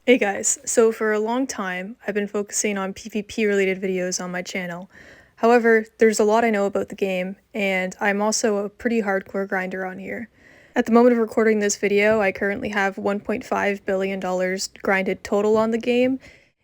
Hey guys, so for a long time, I've been focusing on PvP related videos on my channel. However, there's a lot I know about the game, and I'm also a pretty hardcore grinder on here. At the moment of recording this video, I currently have $1.5 billion grinded total on the game,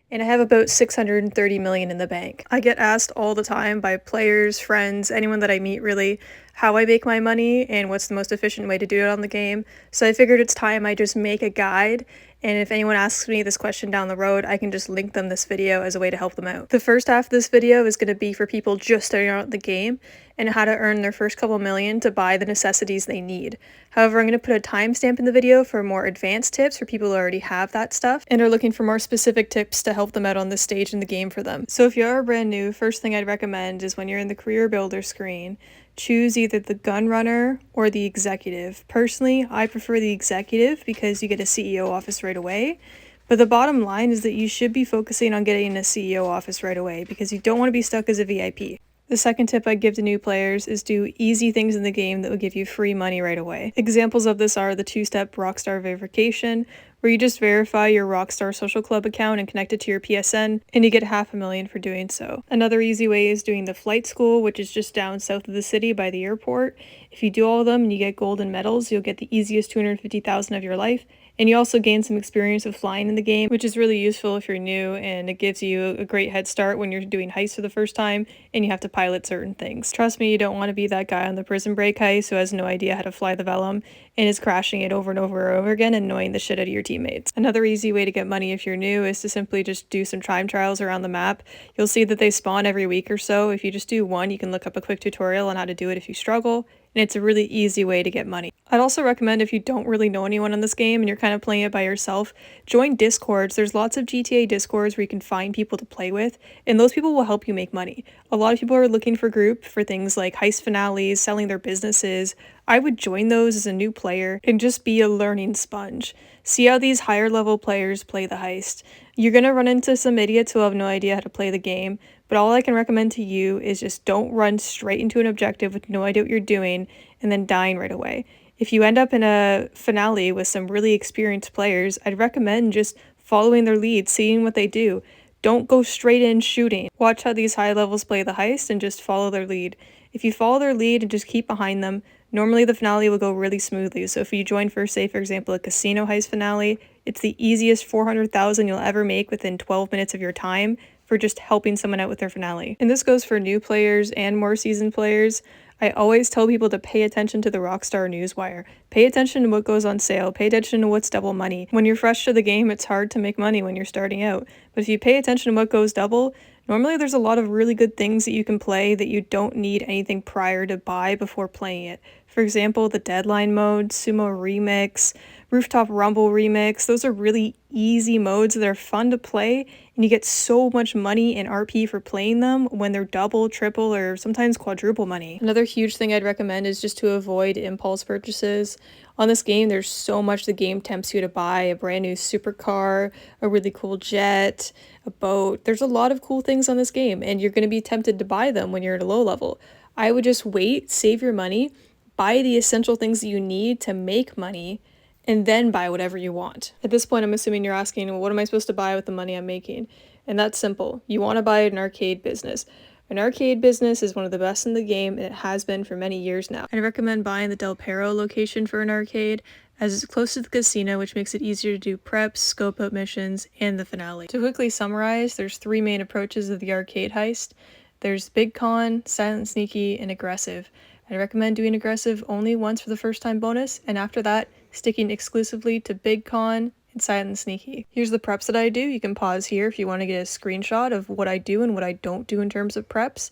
and I have about 630 million in the bank. I get asked all the time by players, friends, anyone that I meet really, how I make my money and what's the most efficient way to do it on the game. So I figured it's time I just make a guide, and if anyone asks me this question down the road, I can just link them this video as a way to help them out. The first half of this video is going to be for people just starting out the game and how to earn their first couple million to buy the necessities they need. However, I'm going to put a timestamp in the video for more advanced tips for people who already have that stuff and are looking for more specific tips to help them out on this stage in the game for them. So if you are brand new, first thing I'd recommend is when you're in the career builder screen, choose either the gun runner or the executive. Personally, I prefer the executive because you get a CEO office right away. But the bottom line is that you should be focusing on getting a CEO office right away because you don't want to be stuck as a VIP. The second tip I'd give to new players is do easy things in the game that will give you free money right away. Examples of this are the two-step Rockstar verification, where you just verify your Rockstar Social Club account and connect it to your PSN, and you get $500,000 for doing so. Another easy way is doing the flight school, which is just down south of the city by the airport. If you do all of them and you get golden medals, you'll get the easiest 250,000 of your life. And you also gain some experience of flying in the game, which is really useful if you're new, and it gives you a great head start when you're doing heists for the first time and you have to pilot certain things. Trust me, you don't want to be that guy on the prison break heist who has no idea how to fly the Vellum and is crashing it over and over and over again, annoying the shit out of your teammates. Another easy way to get money if you're new is to simply just do some time trials around the map. You'll see that they spawn every week or so. If you just do one, you can look up a quick tutorial on how to do it if you struggle, and it's a really easy way to get money. I'd also recommend if you don't really know anyone on this game and you're kind of playing it by yourself, join Discords. There's lots of GTA Discords where you can find people to play with, and those people will help you make money. A lot of people are looking for group for things like heist finales, selling their businesses. I would join those as a new player and just be a learning sponge. See how these higher level players play the heist. You're gonna run into some idiots who have no idea how to play the game, but all I can recommend to you is just don't run straight into an objective with no idea what you're doing and then dying right away. If you end up in a finale with some really experienced players, I'd recommend just following their lead, seeing what they do. Don't go straight in shooting. Watch how these high levels play the heist and just follow their lead. If you follow their lead and just keep behind them, normally the finale will go really smoothly. So if you join for, say, for example, a casino heist finale, it's the easiest 400,000 you'll ever make within 12 minutes of your time for just helping someone out with their finale. And this goes for new players and more seasoned players. I always tell people to pay attention to the Rockstar newswire. Pay attention to what goes on sale. Pay attention to what's double money. When you're fresh to the game, it's hard to make money when you're starting out. But if you pay attention to what goes double, normally there's a lot of really good things that you can play that you don't need anything prior to buy before playing it. For example, the Deadline mode, Sumo Remix, Rooftop Rumble Remix. Those are really easy modes that are fun to play, and you get so much money in RP for playing them when they're double, triple, or sometimes quadruple money. Another huge thing I'd recommend is just to avoid impulse purchases. On this game, there's so much the game tempts you to buy: a brand new supercar, a really cool jet, a boat. There's a lot of cool things on this game, and you're going to be tempted to buy them when you're at a low level. I would just wait, save your money, buy the essential things that you need to make money, and then buy whatever you want. At this point, I'm assuming you're asking, well, what am I supposed to buy with the money I'm making? And that's simple. You want to buy an arcade business. An arcade business is one of the best in the game, and it has been for many years now. I recommend buying the Del Perro location for an arcade, as it's close to the casino, which makes it easier to do preps, scope out missions, and the finale. To quickly summarize, there's three main approaches of the arcade heist. There's Big Con, Silent Sneaky, and Aggressive. I recommend doing Aggressive only once for the first time bonus, and after that, sticking exclusively to Big Con and Silent and Sneaky. Here's the preps that I do. You can pause here if you want to get a screenshot of what I do and what I don't do in terms of preps.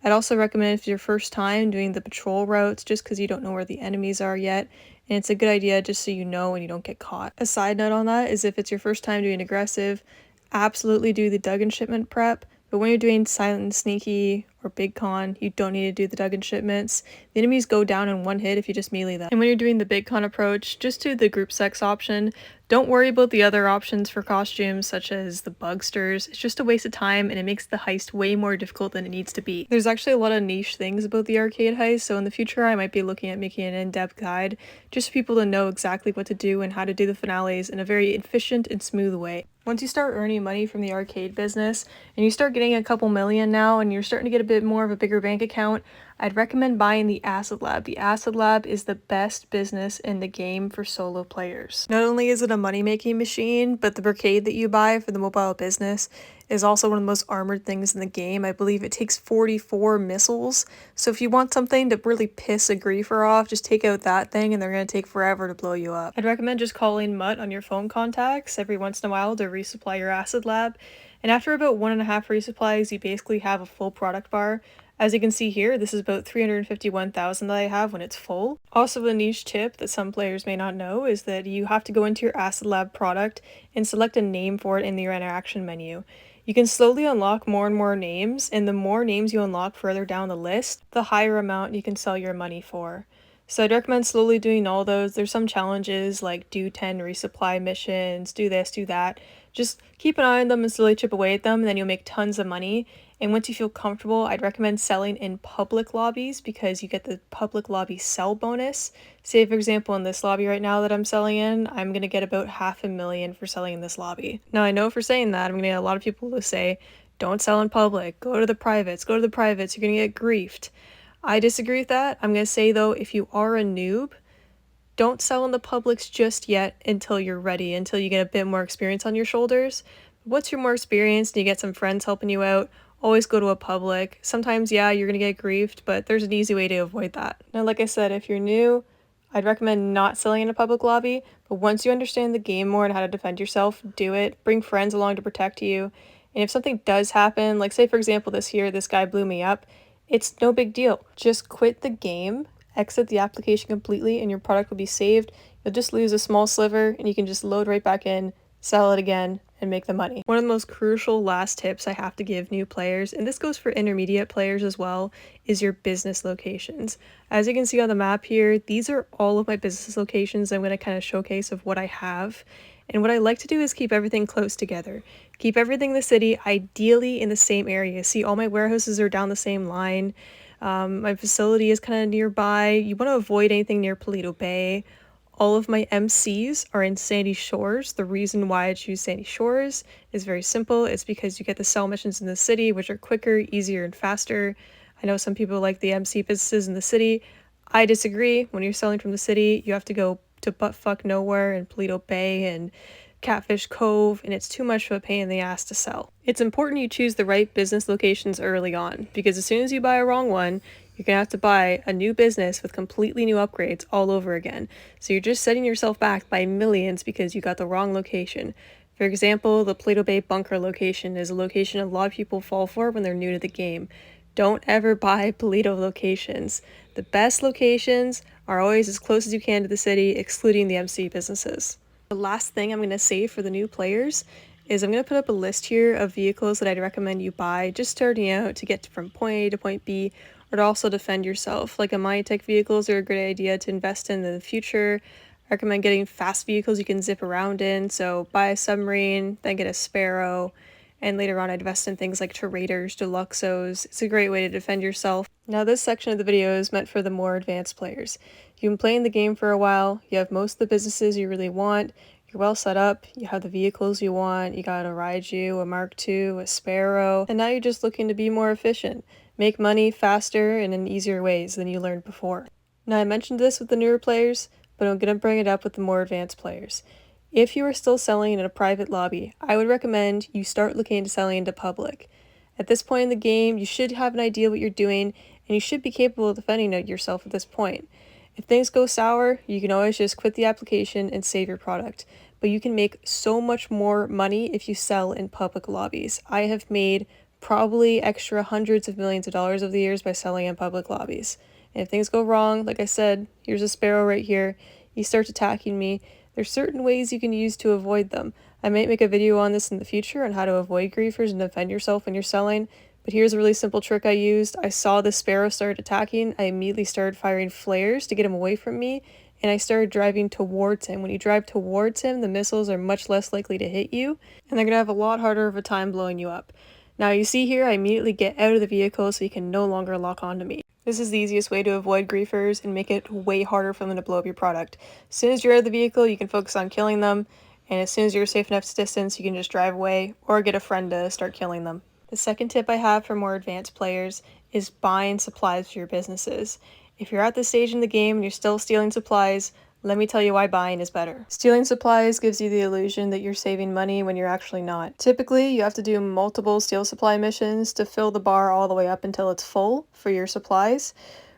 I'd also recommend if it's your first time doing the patrol routes just because you don't know where the enemies are yet, and it's a good idea just so you know and you don't get caught. A side note on that is if it's your first time doing Aggressive, absolutely do the Duggan shipment prep. But when you're doing Silent and Sneaky or Big Con, you don't need to do the Duggan shipments. The enemies go down in one hit if you just melee them. And when you're doing the Big Con approach, just do the group sex option. Don't worry about the other options for costumes, such as the bugsters. It's just a waste of time, and it makes the heist way more difficult than it needs to be. There's actually a lot of niche things about the arcade heist, so in the future I might be looking at making an in-depth guide, just for people to know exactly what to do and how to do the finales in a very efficient and smooth way. Once you start earning money from the arcade business and you start getting a couple million now and you're starting to get a bit more of a bigger bank account, I'd recommend buying the Acid Lab. The Acid Lab is the best business in the game for solo players. Not only is it a money-making machine, but the brigade that you buy for the mobile business is also one of the most armored things in the game. I believe it takes 44 missiles. So if you want something to really piss a griefer off, just take out that thing and they're going to take forever to blow you up. I'd recommend just calling Mutt on your phone contacts every once in a while to resupply your Acid Lab. And after about 1.5 resupplies, you basically have a full product bar. As you can see here, this is about 351,000 that I have when it's full. Also, a niche tip that some players may not know is that you have to go into your Acid Lab product and select a name for it in your interaction menu. You can slowly unlock more and more names, and the more names you unlock further down the list, the higher amount you can sell your money for. So I'd recommend slowly doing all those. There's some challenges like do 10 resupply missions, do this, do that. Just keep an eye on them and slowly chip away at them, and then you'll make tons of money. And once you feel comfortable, I'd recommend selling in public lobbies because you get the public lobby sell bonus. Say, for example, in this lobby right now that I'm selling in, I'm going to get about 500,000 for selling in this lobby. Now, I know for saying that, I'm going to get a lot of people to say, don't sell in public, go to the privates, you're going to get griefed. I disagree with that. I'm going to say, though, if you are a noob, don't sell in the publics just yet until you're ready, until you get a bit more experience on your shoulders. Once you're more experienced and you get some friends helping you out, always go to a public. Sometimes, yeah, you're going to get griefed, but there's an easy way to avoid that. Now, like I said, if you're new, I'd recommend not selling in a public lobby, but once you understand the game more and how to defend yourself, do it. Bring friends along to protect you. And if something does happen, like say for example this guy blew me up, it's no big deal. Just quit the game, exit the application completely, and your product will be saved. You'll just lose a small sliver and you can just load right back in, sell it again, and make the money. One of the most crucial last tips I have to give new players, and this goes for intermediate players as well, is your business locations. As you can see on the map here, these are all of my business locations. I'm going to kind of showcase of what I have. And what I like to do is keep everything close together. Keep everything in the city, ideally in the same area. See, all my warehouses are down the same line. My facility is kind of nearby. You want to avoid anything near Paleto Bay. All of my MCs are in Sandy Shores. The reason why I choose Sandy Shores is very simple. It's because you get the sell missions in the city, which are quicker, easier, and faster. I know some people like the MC businesses in the city. I disagree. When you're selling from the city, you have to go to buttfuck nowhere in Paleto Bay and Catfish Cove, and it's too much of a pain in the ass to sell. It's important you choose the right business locations early on, because as soon as you buy a wrong one, you're going to have to buy a new business with completely new upgrades all over again. So you're just setting yourself back by millions because you got the wrong location. For example, the Paleto Bay bunker location is a location a lot of people fall for when they're new to the game. Don't ever buy Paleto locations. The best locations are always as close as you can to the city, excluding the MC businesses. The last thing I'm going to say for the new players is I'm going to put up a list here of vehicles that I'd recommend you buy just starting out to get from point A to point B, or to also defend yourself. Like Tech vehicles are a great idea to invest in the future. I recommend getting fast vehicles you can zip around in, so buy a submarine, then get a Sparrow, and later on I'd invest in things like Raiders, Deluxos. It's a great way to defend yourself. Now this section of the video is meant for the more advanced players. You've been playing the game for a while, you have most of the businesses you really want, you're well set up, you have the vehicles you want, you got a Raiju, a Mark II, a Sparrow, and now you're just looking to be more efficient, make money faster and in easier ways than you learned before. Now I mentioned this with the newer players, but I'm going to bring it up with the more advanced players. If you are still selling in a private lobby, I would recommend you start looking into selling into public. At this point in the game, you should have an idea what you're doing, and you should be capable of defending yourself at this point. If things go sour, you can always just quit the application and save your product. But you can make so much more money if you sell in public lobbies. I have made probably extra hundreds of millions of dollars over the years by selling in public lobbies. And if things go wrong, like I said, here's a Sparrow right here, he starts attacking me, there's certain ways you can use to avoid them. I might make a video on this in the future on how to avoid griefers and defend yourself when you're selling, but here's a really simple trick I used. I saw the Sparrow start attacking, I immediately started firing flares to get him away from me, and I started driving towards him. When you drive towards him, the missiles are much less likely to hit you, and they're going to have a lot harder of a time blowing you up. Now you see here, I immediately get out of the vehicle so he can no longer lock onto me. This is the easiest way to avoid griefers and make it way harder for them to blow up your product. As soon as you're out of the vehicle, you can focus on killing them, and as soon as you're safe enough distance, you can just drive away or get a friend to start killing them. The second tip I have for more advanced players is buying supplies for your businesses. If you're at this stage in the game and you're still stealing supplies, let me tell you why buying is better. Stealing supplies gives you the illusion that you're saving money when you're actually not. Typically, you have to do multiple steal supply missions to fill the bar all the way up until it's full for your supplies,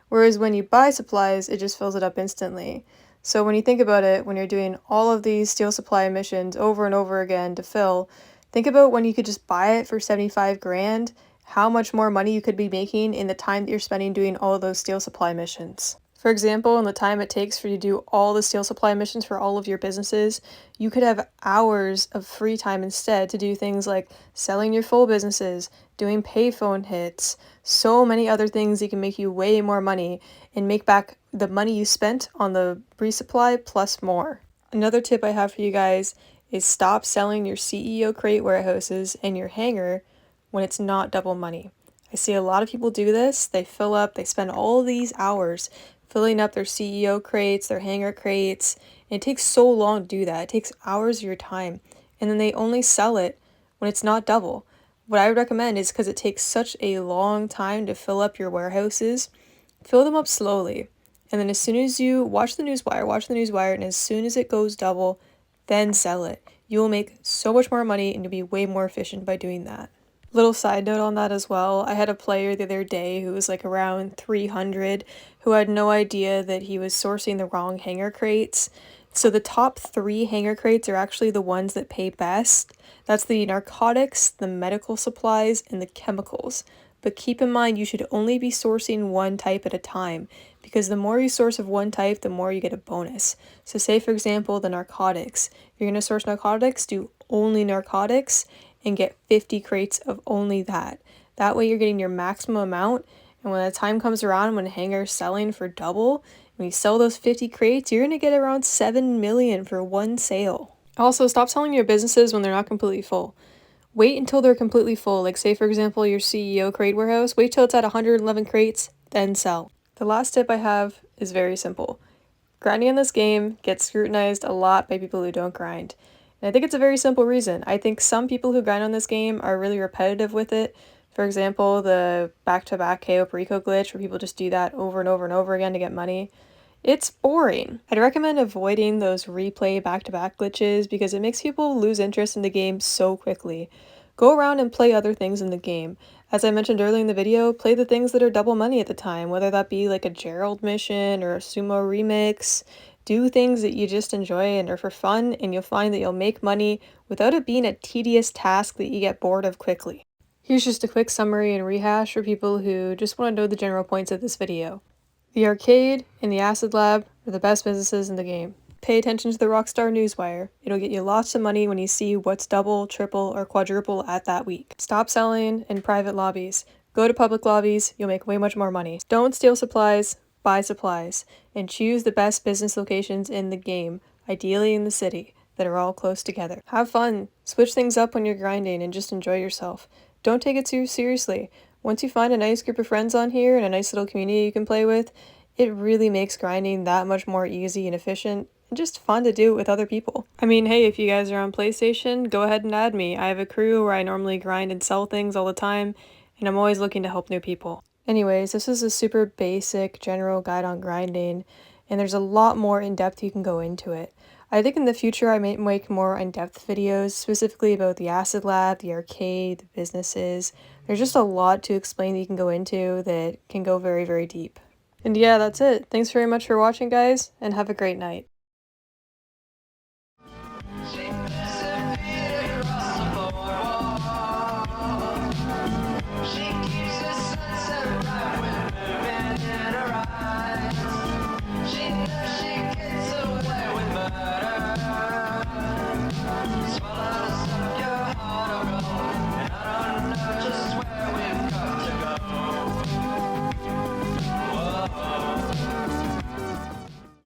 whereas when you buy supplies, it just fills it up instantly. So when you think about it, when you're doing all of these steal supply missions over and over again to fill, think about when you could just buy it for 75 grand, how much more money you could be making in the time that you're spending doing all of those steal supply missions. For example, in the time it takes for you to do all the steal supply missions for all of your businesses, you could have hours of free time instead to do things like selling your full businesses, doing payphone hits, so many other things that can make you way more money and make back the money you spent on the resupply plus more. Another tip I have for you guys is stop selling your CEO crate warehouses and your hangar when it's not double money. I see a lot of people do this. They fill up, they spend all these hours filling up their CEO crates, their hangar crates, and it takes so long to do that. It takes hours of your time, and then they only sell it when it's not double. What I would recommend is, because it takes such a long time to fill up your warehouses, fill them up slowly. And then as soon as you watch the news wire, and as soon as it goes double, then sell it. You will make so much more money and you'll be way more efficient by doing that. Little side note on that as well, I had a player the other day who was like around 300 who had no idea that he was sourcing the wrong hanger crates. So the top 3 hanger crates are actually the ones that pay best. That's the narcotics, the medical supplies, and the chemicals. But keep in mind, you should only be sourcing one type at a time, because the more you source of one type, the more you get a bonus. So say, for example, the narcotics. If you're going to source narcotics, do only narcotics and get 50 crates of only that. That way you're getting your maximum amount, and when the time comes around when hangar's selling for double, when you sell those 50 crates, you're going to get around 7 million for one sale. Also, stop selling your businesses when they're not completely full. Wait until they're completely full. Like say, for example, your CEO crate warehouse, wait till it's at 111 crates, then sell. The last tip I have is very simple. Grinding in this game gets scrutinized a lot by people who don't grind. And I think it's a very simple reason. I think some people who grind on this game are really repetitive with it. For example, the back-to-back KO Perico glitch where people just do that over and over and over again to get money. It's boring. I'd recommend avoiding those replay back-to-back glitches because it makes people lose interest in the game so quickly. Go around and play other things in the game. As I mentioned earlier in the video, play the things that are double money at the time, whether that be like a Gerald mission or a sumo remix. Do things that you just enjoy and are for fun, and you'll find that you'll make money without it being a tedious task that you get bored of quickly. Here's just a quick summary and rehash for people who just want to know the general points of this video. The arcade and the acid lab are the best businesses in the game. Pay attention to the Rockstar Newswire. It'll get you lots of money when you see what's double, triple, or quadruple at that week. Stop selling in private lobbies. Go to public lobbies, you'll make way much more money. Don't steal supplies, buy supplies, and choose the best business locations in the game, ideally in the city, that are all close together. Have fun, switch things up when you're grinding, and just enjoy yourself. Don't take it too seriously. Once you find a nice group of friends on here and a nice little community you can play with, it really makes grinding that much more easy and efficient and just fun to do it with other people. I mean, hey, if you guys are on PlayStation, go ahead and add me. I have a crew where I normally grind and sell things all the time, and I'm always looking to help new people. Anyways, this is a super basic general guide on grinding, and there's a lot more in-depth you can go into it. I think in the future I might make more in-depth videos specifically about the acid lab, the arcade, the businesses. There's just a lot to explain that you can go into that can go very, very deep. And yeah, that's it. Thanks very much for watching, guys, and have a great night.